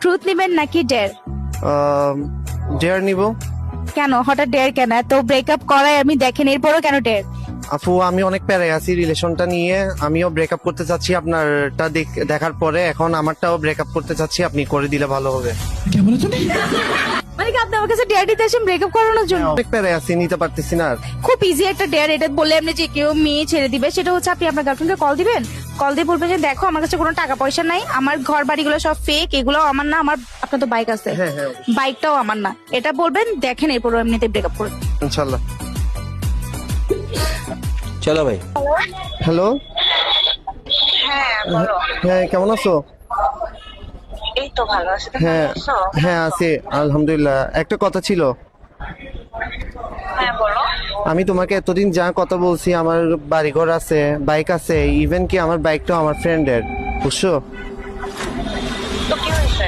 Truth নিবেন নাকি dare? Dare নিব। কেন হঠাৎ ডেয়ার কেন? তো ব্রেকআপ করাই আমি দেখেন, এরপরও কেন ডেয়ার? আপু আমি অনেক প্যারায় আছি রিলেশনটা নিয়ে, আমিও ব্রেকআপ করতে চাচ্ছি আপনারটা দেখার পরে, এখন আমারটাও ব্রেকআপ করতে চাচ্ছি, আপনি করে দিলে ভালো হবে। মানে কি আপনি আমার কাছে ডেয়ার দিতে আসেন ব্রেকআপ করানোর জন্য? অনেক প্যারায় আছি, নিতে পারতেছি না আর। খুব ইজি একটা ডেয়ার, এটা বললে আপনি যে কেউ মেয়ে ছেড়ে দিবে। সেটা হচ্ছে আপনি আপনার গার্লফ্রেন্ডকে কল দিবেন, কল দিয়ে বলবেন যে দেখো আমার কাছে কোনো টাকা পয়সা নাই, আমার ঘর বাড়িগুলো সব ফেক, এগুলো আমার না, আমার আপনার তো বাইক আছে, হ্যাঁ, হ্যাঁ, অবশ্যই। বাইকটাও আমার না, এটা বলবেন, দেখেন এরপর এমনিতে ব্রেকআপ করবেন। ইনশাল্লাহ। চলো ভাই। হ্যালো। হ্যাঁ বলো। হ্যাঁ, কেমন আছো? এই তো ভালো আছি, তুমি হ্যাঁ, ভালো আছো? হ্যাঁ আছি আলহামদুলিল্লাহ। একটা কথা ছিল, হ্যাঁ বলো। আমি তোমাকে এতদিন যা কথা বলছি, আমার বাড়িঘর আছে, বাইক আছে, ইভেন কি আমার বাইকটাও আমার ফ্রেন্ডের, বুঝছো? তো কি হয়েছে?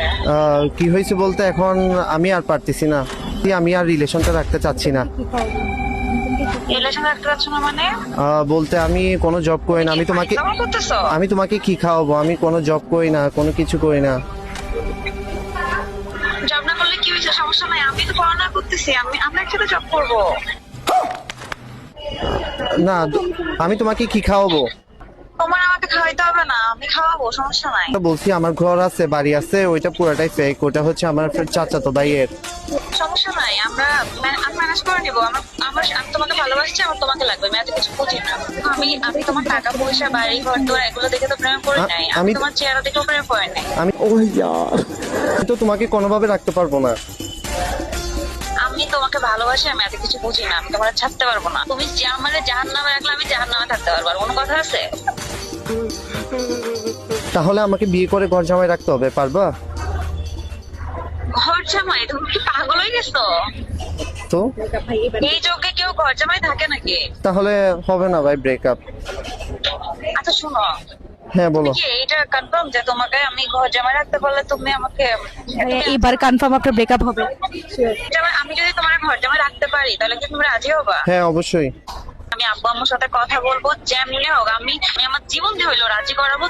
কি হয়েছে বলতে, এখন আমি আর পারতেছি না, আমি আর রিলেশনটা রাখতে চাচ্ছি না। রিলেশন রাখতে পারছো না মানে? বলতে আমি কোনো জব করি না, কেমন করতেছো? আমি তোমাকে কি খাওয়াবো? আমি কোনো জব করি না, কোনো কিছু করি না। জব না করলে কি হয়েছে? সমস্যা নাই, আমি তো পড়াশোনা করতেছি, আমরা একসাথে জব করবো। না, আমি তোমাকে কি খাওয়াবো? তোমার আমাকে খাওয়াইতে হবে না, আমি খাওয়াবো, সমস্যা নাই। বলছি আমার ঘর আছে, বাড়ি আছে, ওইটা পুরাটাই ফেক, ওটা হচ্ছে আমার চাচাতো ভাইয়ের। সমস্যা নাই, আমি ম্যানেজ করে নিবো। আমি তোমাকে ভালোবাসছি, আমার তোমাকে লাগবে, আমি এত কিছু বুঝি না। আমি তোমার টাকা পয়সা, বাড়ি ঘর দুয়ার এগুলো দেখে তো প্রেম করি নাই, আমি তোমার চেহারা দেখেও প্রেম করি নাই। আমি তো তোমাকে কোনোভাবে রাখতে পারবো না। আমি তোমাকে ভালোবাসি, আমি এত কিছু বুঝি না, আমি তোমার ছাড়তে পারবো না। তুমি আমার জাহান্নামে রাখলে আমি জাহান্নামে থাকতে পারবো, আর কোনো কথা আছে? তাহলে আমাকে বিয়ে করে ঘর জামাই রাখতে হবে, পারবা? ঘর জামাই? তুমি কি পাগল হয়ে গেছো? তো এই যুগে কেউ ঘর জামাই থাকে নাকি? তাহলে হবে না ভাই, ব্রেকআপ। আচ্ছা শোনো, হ্যাঁ বলো। কি এটা কনফার্ম যে তোমাকে আমি ঘর জামাই রাখতে পারলে তুমি আমাকে এবার কনফার্ম আপনার ব্রেকআপ হবে? আমি যদি তোমার ঘর জামাই রাখতে পারি তাহলে কি তুমি রাজি হবা? হ্যাঁ অবশ্যই। আমি আব্বু আম্মুর সাথে কথা বলবো, যেমনি হোক আমি আমার জীবন দিয়ে হইলো রাজি করাবো,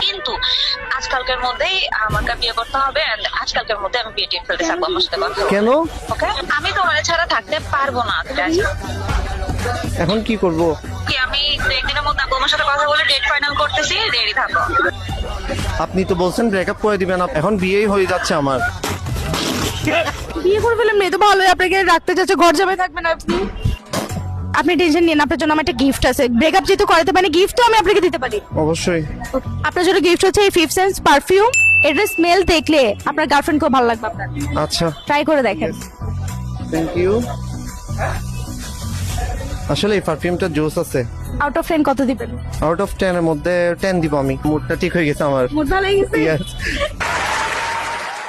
কিন্তু আজকালকের মধ্যেই আমাকে বিয়ে করতে হবে, and আজকালকের মধ্যে আমি বিয়ে টিয়ে ফেলতে চাবো, আমার সাথে কথা বলবো। কেন? ওকে, আমি তোমার ছাড়া থাকতে পারবো না। ঠিক আছে, এখন কি করব? কি আমি একদিনের মধ্যে আব্বু আম্মুর সাথে কথা বলে ডেট ফাইনাল করতেছি, রেডি থাকো। আপনি তো বলছেন ব্রেকআপ করে দিবেন, এখন বিয়েই হয়ে যাচ্ছে আমার। বিয়ে করে ফেলেন, মেয়ে তো ভালোই, আপনাকে রাখতে চাচ্ছে, ঘর জামাই থাকবেন আপনি। আপনি টেনশন নিন, আপনার জন্য আমার একটা গিফট আছে। ব্রেকআপ যেহেতু করাতে পারি, গিফট তো আমি আপনাকে দিতে পারি। অবশ্যই। আপনার জন্য গিফট হচ্ছে এই ফিফথ সেন্স পারফিউম। এটার স্মেল দেখলে আপনার গার্লফ্রেন্ড খুব ভালো লাগবে আপনার। আচ্ছা, ট্রাই করে দেখেন। Thank you. আসলে এই পারফিউমটা জোস আছে। আউট অফ 10 কত দিবেন? আউট অফ 10 এর মধ্যে 10 দিব আমি। মুডটা ঠিক হয়ে গেছে আমার। মুড ভালো হয়ে গেছে? Yes.